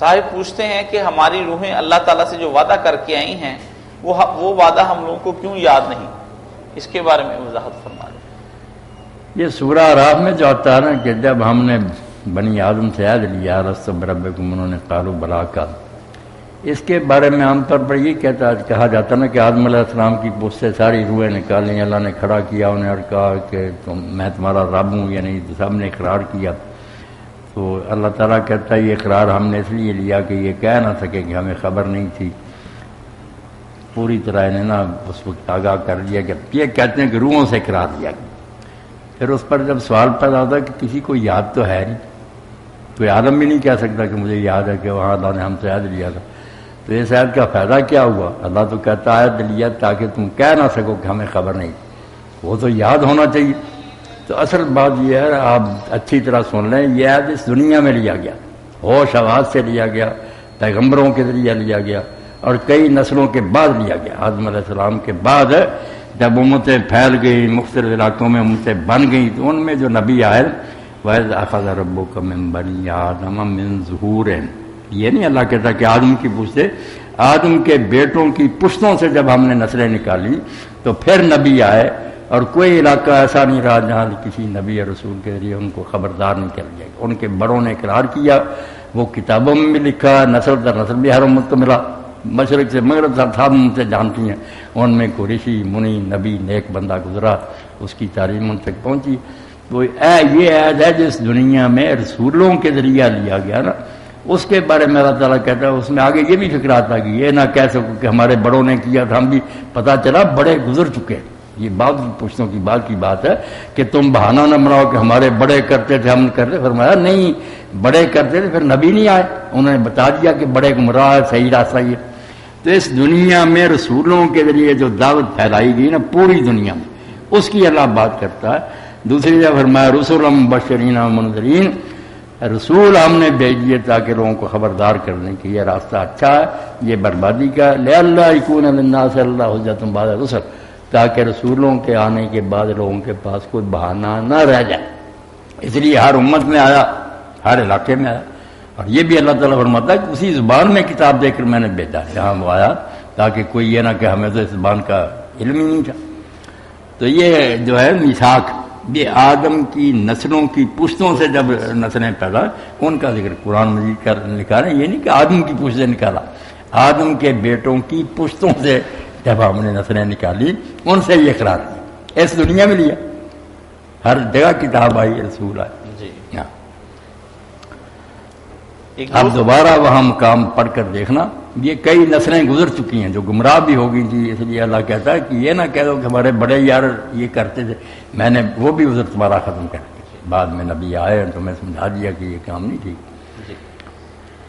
صاحب پوچھتے ہیں کہ ہماری روحیں اللہ تعالیٰ سے جو وعدہ کر کے آئی ہیں وہ وعدہ ہم لوگوں کو کیوں یاد نہیں؟ اس کے بارے میں وضاحت فرما دیں۔ یہ سورہ اعراف میں جو آتا ہے نا کہ جب ہم نے بنی آدم سے عہد لیا الست بربکم، انہوں نے قالوا بلی کا، اس کے بارے میں عام طور پر یہ کہا جاتا نا کہ آدم علیہ السلام کی پوچھ سے ساری روحیں نکالیں، اللہ نے کھڑا کیا انہیں اور کہا کہ میں تمہارا رب ہوں، یعنی سب نے اقرار کیا۔ تو اللہ تعالیٰ کہتا ہے یہ اقرار ہم نے اس لیے لیا کہ یہ کہہ نہ سکے کہ ہمیں خبر نہیں تھی، پوری طرح انہیں نا اس وقت آگاہ کر دیا کہ یہ کہتے ہیں کہ روحوں سے اقرار لیا گیا۔ پھر اس پر جب سوال پیدا ہوتا ہے کہ کسی کو یاد تو ہے نہیں، کوئی عالم بھی نہیں کہہ سکتا کہ مجھے یاد ہے کہ وہاں اللہ نے ہم سے عہد لیا تھا، تو اس عہد کا فائدہ کیا ہوا؟ اللہ تو کہتا ہے عہد لیا تاکہ تم کہہ نہ سکو کہ ہمیں خبر نہیں، وہ تو یاد ہونا چاہیے۔ تو اصل بات یہ ہے، آپ اچھی طرح سن لیں، یہ عہد اس دنیا میں لیا گیا، ہوش آواز سے لیا گیا، پیغمبروں کے ذریعے لیا گیا، اور کئی نسلوں کے بعد لیا گیا۔ آدم علیہ السلام کے بعد جب امتیں پھیل گئی، مختلف علاقوں میں امتیں بن گئیں، تو ان میں جو نبی آئے وَإِذْ أَخَذَ رَبُّكَ مِن بَنِي آدَمَ مِن ظُهُورِهِمْ، یہ نہیں اللہ کہتا کہ آدم کی پشت سے، آدم کے بیٹوں کی پشتوں سے جب ہم نے نسلیں نکالی تو پھر نبی آئے، اور کوئی علاقہ ایسا نہیں رہا جہاں کسی نبی اور رسول کے ذریعے ان کو خبردار نہیں کیا گیا۔ ان کے بڑوں نے اقرار کیا، وہ کتابوں میں بھی لکھا، نسل در نسل بھی ہر امت کو ملا، مشرق سے مغرب تک سب سے جانتی ہیں، ان میں کوئی رشی منی نبی نیک بندہ گزرا، اس کی تعلیم ان تک پہنچی۔ تو یہ عہد ہے جس دنیا میں رسولوں کے ذریعہ لیا گیا نا، اس کے بارے میں اللہ تعالیٰ کہتا ہے، اس میں آگے یہ بھی فکر آتا کہ یہ نہ کہہ سکو کہ ہمارے بڑوں نے کیا تھا، ہم بھی پتہ چلا بڑے گزر چکے۔ یہ بعض پشتوں کی بات ہے کہ تم بہانہ نہ بناؤ کہ ہمارے بڑے کرتے تھے ہم کرتے، فرمایا نہیں، بڑے کرتے تھے پھر نبی نہیں آئے، انہوں نے بتا دیا کہ بڑے گمراہ ہے، صحیح راستہ یہ۔ تو اس دنیا میں رسولوں کے ذریعے جو دعوت پھیلائی گئی نا پوری دنیا میں، اس کی اللہ بات کرتا ہے۔ دوسری جگہ فرمایا رسولا مبشرین و منذرین، رسول ہم نے بھیج دیے تاکہ لوگوں کو خبردار کرنے کہ یہ راستہ اچھا ہے، یہ بربادی کا، لئلا یکون للناس اللہ حجۃ بعد الرسل، تاکہ رسولوں کے آنے کے بعد لوگوں کے پاس کوئی بہانہ نہ رہ جائے۔ اس لیے ہر امت میں آیا، ہر علاقے میں آیا، اور یہ بھی اللہ تعالیٰ فرماتا ہے کہ اسی زبان میں کتاب دے کر میں نے بھیجا جہاں وہ آیا، تاکہ کوئی یہ نہ کہ ہمیں تو اس زبان کا علم ہی نہیں تھا۔ تو یہ جو ہے میثاق، یہ آدم کی نسلوں کی پشتوں سے جب نسلیں پیدا، ان کا ذکر قرآن مجید کا نکالا، یہ نہیں کہ آدم کی پشت سے نکالا، آدم کے بیٹوں کی پشتوں سے جب ہم نے نسلیں نکالی ان سے یہ اقرار کیا، اس دنیا میں لیا، ہر جگہ کتاب آئی، رسول آئے جی۔ اب دوبارہ وہاں مقام پڑھ کر دیکھنا، یہ کئی نسلیں گزر چکی ہیں جو گمراہ بھی ہو گئی تھی، اس لیے اللہ کہتا ہے کہ یہ نہ کہہ دو کہ ہمارے بڑے یار یہ کرتے تھے، میں نے وہ بھی عذر تمہارا ختم کر دیا، بعد میں نبی آئے تو میں سمجھا دیا کہ یہ کام نہیں ٹھیک۔